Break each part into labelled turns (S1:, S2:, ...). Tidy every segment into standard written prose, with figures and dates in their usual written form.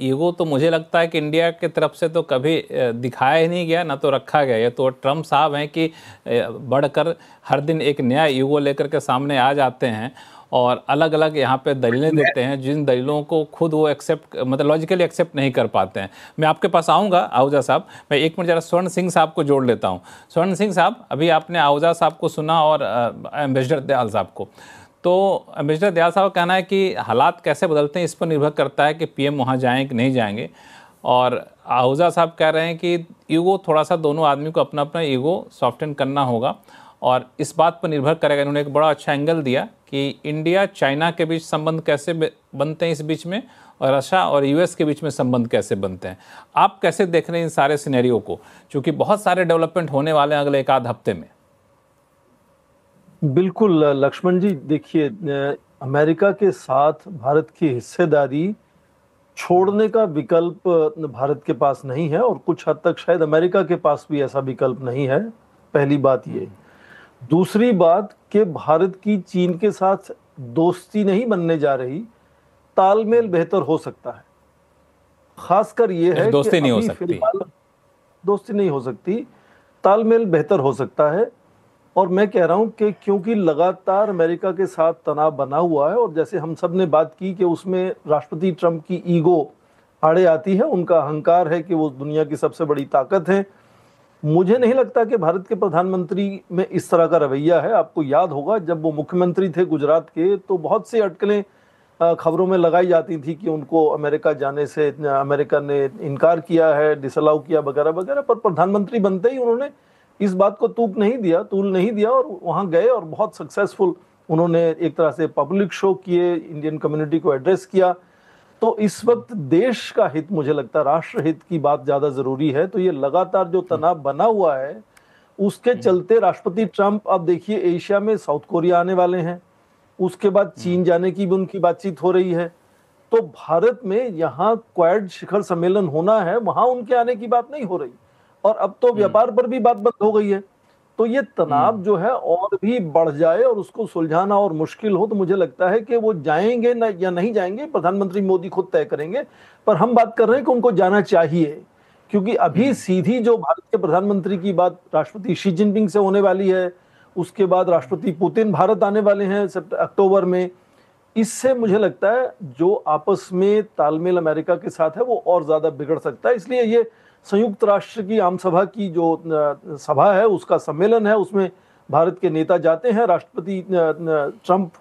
S1: Ego तो मुझे लगता है कि इंडिया की तरफ से तो कभी दिखाया ही नहीं गया, ना तो रखा गया। ये तो ट्रम्प साहब हैं कि बढ़कर हर दिन एक नया ईगो लेकर के सामने आ जाते हैं और अलग अलग यहाँ पे दलीलें देते हैं, जिन दलीलों को खुद वो एक्सेप्ट, मतलब लॉजिकली एक्सेप्ट नहीं कर पाते हैं। मैं आपके पास आऊँगा आहूजा साहब, मैं एक मिनट जरा स्वर्ण सिंह साहब को जोड़ लेता हूँ। स्वर्ण सिंह साहब, अभी आपने आहूजा साहब को सुना और एम्बेसडर दयाल साहब को, तो एम्बेसडर दयाल साहब का कहना है कि हालात कैसे बदलते हैं इस पर निर्भर करता है कि पीएम वहाँ जाएँ कि नहीं जाएंगे, और आहूजा साहब कह रहे हैं कि ईगो थोड़ा सा दोनों आदमी को अपना अपना ईगो सॉफ्टन करना होगा और इस बात पर निर्भर करेगा। इन्होंने एक बड़ा अच्छा एंगल दिया कि इंडिया चाइना के बीच संबंध कैसे बनते हैं इस बीच में, और रशिया और यूएस के बीच में संबंध कैसे बनते हैं। आप कैसे देख रहे हैं इन सारे सिनेरियो को, क्योंकि बहुत सारे डेवलपमेंट होने वाले हैं अगले एक आध हफ्ते में।
S2: बिल्कुल लक्ष्मण जी, देखिए अमेरिका के साथ भारत की हिस्सेदारी छोड़ने का विकल्प भारत के पास नहीं है और कुछ हद तक शायद अमेरिका के पास भी ऐसा विकल्प नहीं है। पहली बात ये। दूसरी बात कि भारत की चीन के साथ दोस्ती नहीं बनने जा रही, तालमेल बेहतर हो सकता है। खासकर ये है कि
S1: दोस्ती नहीं हो
S2: अभी
S1: सकती,
S2: फिलहाल दोस्ती नहीं हो सकती, तालमेल बेहतर हो सकता है। और मैं कह रहा हूं कि क्योंकि लगातार अमेरिका के साथ तनाव बना हुआ है और जैसे हम सब ने बात की कि उसमें राष्ट्रपति ट्रंप की ईगो आड़े आती है, उनका अहंकार है कि वो दुनिया की सबसे बड़ी ताकत है। मुझे नहीं लगता कि भारत के प्रधानमंत्री में इस तरह का रवैया है। आपको याद होगा जब वो मुख्यमंत्री थे गुजरात के, तो बहुत सी अटकलें खबरों में लगाई जाती थी कि उनको अमेरिका जाने से अमेरिका ने इनकार किया है, डिसअलाउ किया वगैरह वगैरह, पर प्रधानमंत्री बनते ही उन्होंने इस बात को तूल नहीं दिया और वहां गए और बहुत सक्सेसफुल उन्होंने एक तरह से पब्लिक शो किए, इंडियन कम्युनिटी को एड्रेस किया। तो इस वक्त देश का हित, मुझे लगता है राष्ट्र हित की बात ज्यादा जरूरी है। तो ये लगातार जो तनाव बना हुआ है उसके चलते राष्ट्रपति ट्रंप, अब देखिए एशिया में साउथ कोरिया आने वाले हैं, उसके बाद चीन जाने की भी उनकी बातचीत हो रही है। तो भारत में यहाँ क्वाड शिखर सम्मेलन होना है, वहां उनके आने की बात नहीं हो रही और अब तो व्यापार पर भी बात बंद हो गई है। तो ये तनाव जो है और भी बढ़ जाए और उसको सुलझाना और मुश्किल हो, तो मुझे लगता है कि वो जाएंगे ना या नहीं जाएंगे, प्रधानमंत्री मोदी खुद तय करेंगे। पर हम बात कर रहे हैं कि उनको जाना चाहिए, क्योंकि अभी सीधी जो भारत के प्रधानमंत्री की बात राष्ट्रपति शी जिनपिंग से होने वाली है, उसके बाद राष्ट्रपति पुतिन भारत आने वाले हैं अक्टूबर में। इससे मुझे लगता है जो आपस में तालमेल अमेरिका के साथ है वो और ज्यादा बिगड़ सकता है। इसलिए ये संयुक्त राष्ट्र की आम सभा की जो सभा है, उसका सम्मेलन है, उसमें भारत के नेता जाते हैं। राष्ट्रपति ट्रंप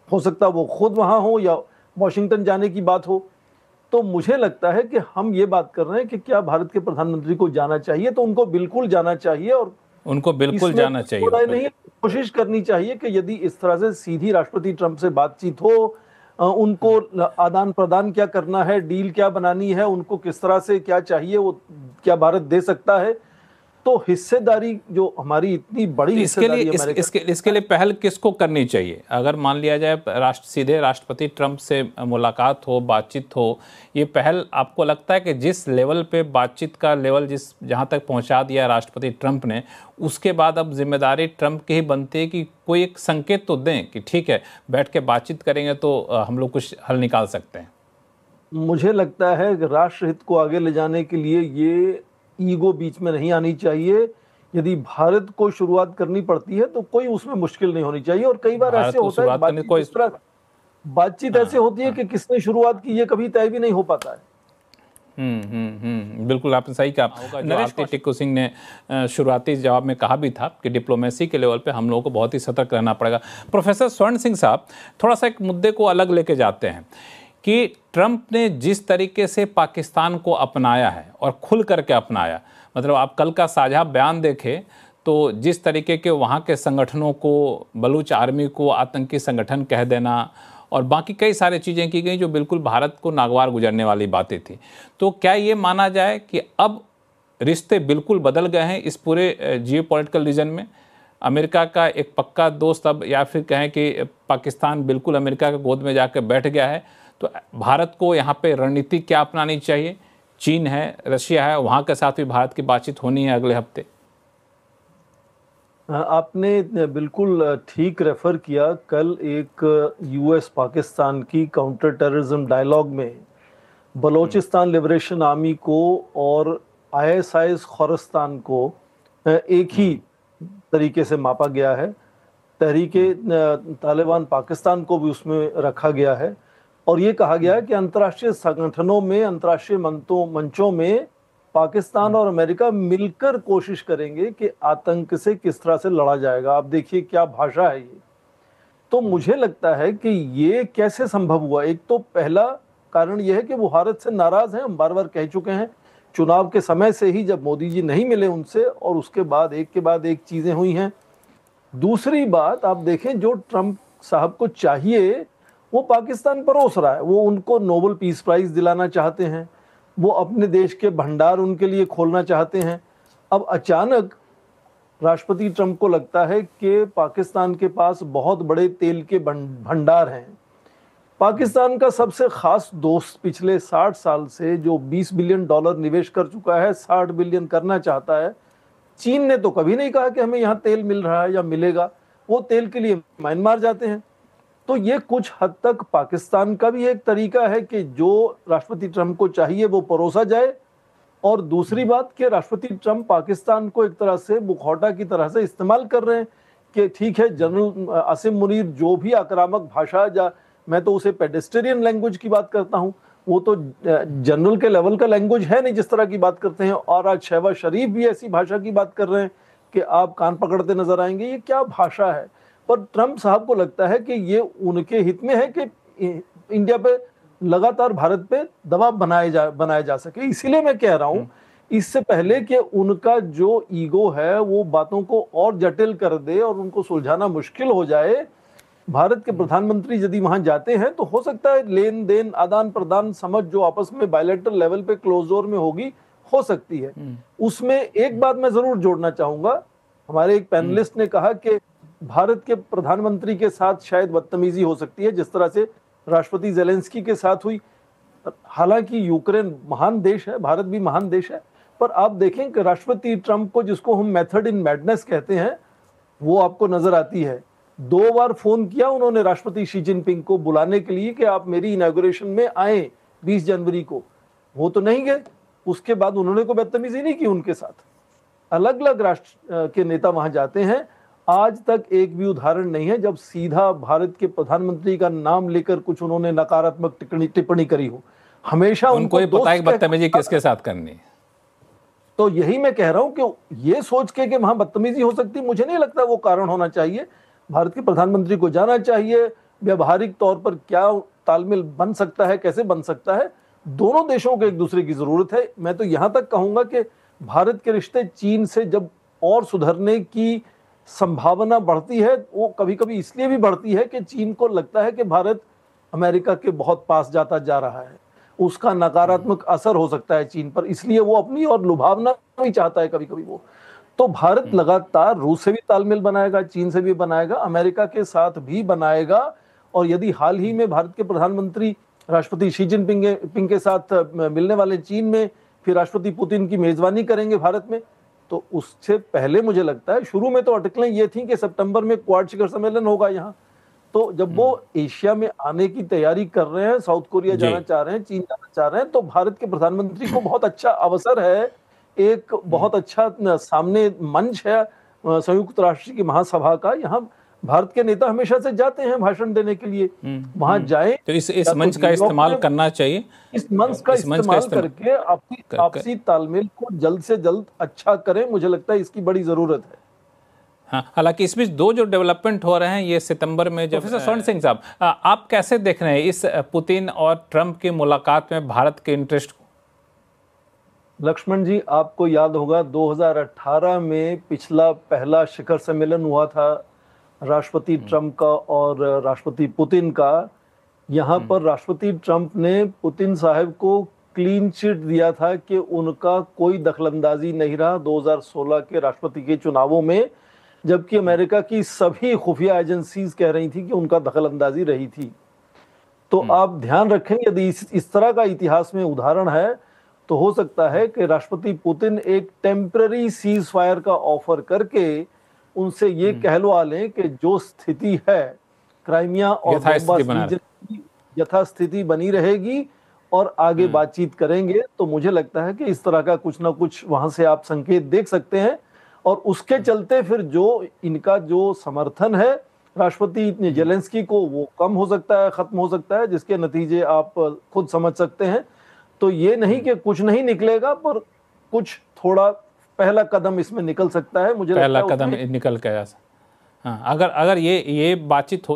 S2: हो सकता है वो खुद वहां हो या वॉशिंगटन जाने की बात हो। तो मुझे लगता है कि हम ये बात कर रहे हैं कि क्या भारत के प्रधानमंत्री को जाना चाहिए, तो उनको बिल्कुल जाना चाहिए और
S1: उनको बिल्कुल जाना चाहिए।
S2: नहीं, कोशिश करनी चाहिए कि यदि इस तरह से सीधी राष्ट्रपति ट्रंप से बातचीत हो, उनको आदान प्रदान क्या करना है, डील क्या बनानी है, उनको किस तरह से क्या चाहिए, वो क्या भारत दे सकता है। तो हिस्सेदारी जो हमारी इतनी बड़ी हिस्सेदारी
S1: इसके लिए पहल किसको करनी चाहिए? अगर मान लिया जाए सीधे राष्ट्रपति ट्रंप से मुलाकात हो, बातचीत हो, ये पहल आपको लगता है कि जिस लेवल पे बातचीत का लेवल जहाँ तक पहुँचा दिया राष्ट्रपति ट्रंप ने, उसके बाद अब जिम्मेदारी ट्रंप की ही बनती है कि कोई एक संकेत तो दें कि ठीक है बैठ के बातचीत करेंगे तो हम लोग कुछ हल निकाल सकते हैं?
S2: मुझे लगता है कि राष्ट्र हित को आगे ले जाने के लिए ये ईगो बीच में नहीं आनी चाहिए। यदि भारत को शुरुआत करनी पड़ती है तो कोई उसमें मुश्किल नहीं होनी चाहिए। और कई बार ऐसे होता है बातचीत ऐसे होती है कि किसने शुरुआत की ये कभी तय भी नहीं हो पाता है।
S1: बिल्कुल आपने सही कहा। नरेश टिक्कू सिंह ने शुरुआती जवाब में कहा भी था कि डिप्लोमेसी के लेवल पे हम लोगों को बहुत ही सतर्क रहना पड़ेगा। प्रोफेसर स्वर्ण सिंह साहब, थोड़ा सा एक मुद्दे को अलग लेके जाते हैं कि ट्रंप ने जिस तरीके से पाकिस्तान को अपनाया है और खुल करके अपनाया, मतलब आप कल का साझा बयान देखें तो जिस तरीके के वहाँ के संगठनों को, बलूच आर्मी को आतंकी संगठन कह देना और बाकी कई सारी चीज़ें की गई जो बिल्कुल भारत को नागवार गुजरने वाली बातें थी। तो क्या ये माना जाए कि अब रिश्ते बिल्कुल बदल गए हैं इस पूरे जियो पॉलिटिकल रीजन में? अमेरिका का एक पक्का दोस्त अब, या फिर कहें कि पाकिस्तान बिल्कुल अमेरिका के गोद में जाकर बैठ गया है, तो भारत को यहाँ पे रणनीति क्या अपनानी चाहिए? चीन है, रशिया है, वहाँ के साथ भी भारत की बातचीत होनी है अगले हफ्ते।
S2: आपने बिल्कुल ठीक रेफर किया। कल एक यूएस पाकिस्तान की काउंटर टेररिज्म डायलॉग में बलोचिस्तान लिबरेशन आर्मी को और ISIS खोरस्तान को एक ही तरीके से मापा गया है। तहरीके तालिबान पाकिस्तान को भी उसमें रखा गया है और ये कहा गया है कि अंतर्राष्ट्रीय संगठनों में, अंतर्राष्ट्रीय मंचों में पाकिस्तान और अमेरिका मिलकर कोशिश करेंगे कि आतंक से किस तरह से लड़ा जाएगा। आप देखिए क्या भाषा है ये। तो मुझे लगता है कि ये कैसे संभव हुआ। एक तो पहला कारण यह है कि वो भारत से नाराज हैं, हम बार बार कह चुके हैं, चुनाव के समय से ही, जब मोदी जी नहीं मिले उनसे, और उसके बाद एक के बाद एक चीजें हुई हैं। दूसरी बात आप देखें, जो ट्रंप साहब को चाहिए वो पाकिस्तान परोस रहा है। वो उनको नोबेल पीस प्राइज दिलाना चाहते हैं, वो अपने देश के भंडार उनके लिए खोलना चाहते हैं। अब अचानक राष्ट्रपति ट्रंप को लगता है कि पाकिस्तान के पास बहुत बड़े तेल के भंडार हैं। पाकिस्तान का सबसे खास दोस्त पिछले 60 साल से जो $20 बिलियन निवेश कर चुका है, 60 बिलियन करना चाहता है। चीन ने तो कभी नहीं कहा कि हमें यहाँ तेल मिल रहा है या मिलेगा, वो तेल के लिए म्यांमार जाते हैं। तो ये कुछ हद तक पाकिस्तान का भी एक तरीका है कि जो राष्ट्रपति ट्रंप को चाहिए वो परोसा जाए। और दूसरी बात कि राष्ट्रपति ट्रंप पाकिस्तान को एक तरह से मुखौटा की तरह से इस्तेमाल कर रहे हैं कि ठीक है, जनरल आसिम मुनीर जो भी आक्रामक भाषा, या मैं तो उसे पेडेस्टेरियन लैंग्वेज की बात करता हूं, वो तो जनरल के लेवल का लैंग्वेज है नहीं जिस तरह की बात करते हैं। और आज शहबाज शरीफ भी ऐसी भाषा की बात कर रहे हैं कि आप कान पकड़ते नजर आएंगे। ये क्या भाषा है। पर ट्रंप साहब को लगता है कि ये उनके हित में है कि इंडिया पे लगातार भारत पे दबाव बनाया जा सके। इसीलिए मैं कह रहा हूं, इससे पहले कि उनका जो ईगो है वो बातों को और जटिल कर दे और उनको सुलझाना मुश्किल हो जाए, भारत के प्रधानमंत्री यदि वहां जाते हैं तो हो सकता है लेन देन, आदान प्रदान, समझ जो आपस में बायलैटरल लेवल पे क्लोज डोर में होगी, हो सकती है। उसमें एक बात मैं जरूर जोड़ना चाहूंगा। हमारे एक पैनलिस्ट ने कहा कि भारत के प्रधानमंत्री के साथ शायद बदतमीजी हो सकती है, जिस तरह से राष्ट्रपति जेलेंस्की के साथ हुई। हालांकि यूक्रेन महान देश है, भारत भी महान देश है, पर आप देखें कि राष्ट्रपति ट्रंप को, जिसको हम मेथड इन मैडनेस कहते हैं, वो आपको नजर आती है। 2 बार फोन किया उन्होंने राष्ट्रपति शी जिनपिंग को बुलाने के लिए कि आप मेरी इनॉग्रेशन में आए 20 जनवरी को, वो तो नहीं गए। उसके बाद उन्होंने कोई बदतमीजी नहीं की उनके साथ। अलग अलग राष्ट्र के नेता वहां जाते हैं, आज तक एक भी उदाहरण नहीं है जब सीधा भारत के प्रधानमंत्री का नाम लेकर कुछ उन्होंने नकारात्मक टिप्पणी करी हो। हमेशा
S1: उनको ये पता है बदतमीजी किसके साथ करनी।
S2: तो यही मैं कह रहा हूं कि ये सोच के कि वहां बदतमीजी हो सकती, मुझे नहीं लगता वो कारण होना चाहिए। भारत के प्रधानमंत्री को जाना चाहिए। व्यवहारिक तौर पर क्या तालमेल बन सकता है, कैसे बन सकता है, दोनों देशों को एक दूसरे की जरूरत है। मैं तो यहां तक कहूंगा कि भारत के रिश्ते चीन से जब और सुधरने की संभावना बढ़ती है, वो कभी कभी इसलिए भी बढ़ती है कि चीन को लगता है कि भारत अमेरिका के बहुत पास जाता जा रहा है, उसका नकारात्मक असर हो सकता है चीन पर, इसलिए वो अपनी और लुभावना भी चाहता है कभी कभी वो। तो भारत लगातार रूस से भी तालमेल बनाएगा, चीन से भी बनाएगा, अमेरिका के साथ भी बनाएगा। और यदि हाल ही में भारत के प्रधानमंत्री राष्ट्रपति शी जिनपिंग के साथ मिलने वाले चीन में फिर राष्ट्रपति पुतिन की मेजबानी करेंगे भारत में, तो उससे पहले मुझे लगता है, शुरू में तो अटकलें ये थी कि सितंबर में क्वाड शिखर सम्मेलन होगा यहाँ, तो जब वो एशिया में आने की तैयारी कर रहे हैं, साउथ कोरिया जाना चाह रहे हैं, चीन जाना चाह रहे हैं, तो भारत के प्रधानमंत्री को बहुत अच्छा अवसर है, एक बहुत अच्छा सामने मंच है संयुक्त राष्ट्र की महासभा का। यहाँ भारत के नेता हमेशा से जाते हैं भाषण देने के लिए, वहां जाएं।
S1: तो इस मंच का इस्तेमाल करना चाहिए,
S2: इस मंच का इस्तेमाल करके आपसी तालमेल को जल्द से जल्द अच्छा करें। मुझे लगता है इसकी बड़ी जरूरत है।
S1: हाँ, हालांकि इस बीच 2 जो डेवलपमेंट हो रहे हैं ये सितंबर में, जब प्रोफेसर स्वर्ण सिंह साहब, आप कैसे देख रहे हैं इस पुतिन और ट्रंप की मुलाकात में भारत के इंटरेस्ट को?
S2: लक्ष्मण जी, आपको याद होगा 2018 में पिछला पहला शिखर सम्मेलन हुआ था राष्ट्रपति ट्रंप का और राष्ट्रपति पुतिन का। यहाँ पर राष्ट्रपति ट्रंप ने पुतिन साहब को क्लीन चिट दिया था कि उनका कोई दखलंदाजी नहीं रहा 2016 के राष्ट्रपति के चुनावों में, जबकि अमेरिका की सभी खुफिया एजेंसीज कह रही थी कि उनका दखलंदाजी रही थी। तो आप ध्यान रखें, यदि इस तरह का इतिहास में उदाहरण है तो हो सकता है कि राष्ट्रपति पुतिन एक टेम्पररी सीज फायर का ऑफर करके उनसे ये कहलवा लें कि जो स्थिति है क्राइमिया और यथास्थिति बनी रहेगी और आगे बातचीत करेंगे, तो मुझे लगता है कि इस तरह का कुछ ना कुछ वहां से आप संकेत देख सकते हैं। और उसके चलते फिर जो इनका जो समर्थन है राष्ट्रपति जेलेंस्की को, वो कम हो सकता है, खत्म हो सकता है, जिसके नतीजे आप खुद समझ सकते हैं। तो ये नहीं कि कुछ नहीं निकलेगा, पर कुछ थोड़ा पहला कदम इसमें निकल सकता है, मुझे
S1: पहला
S2: लगता है
S1: कदम निकल गया। हाँ, अगर ये बातचीत हो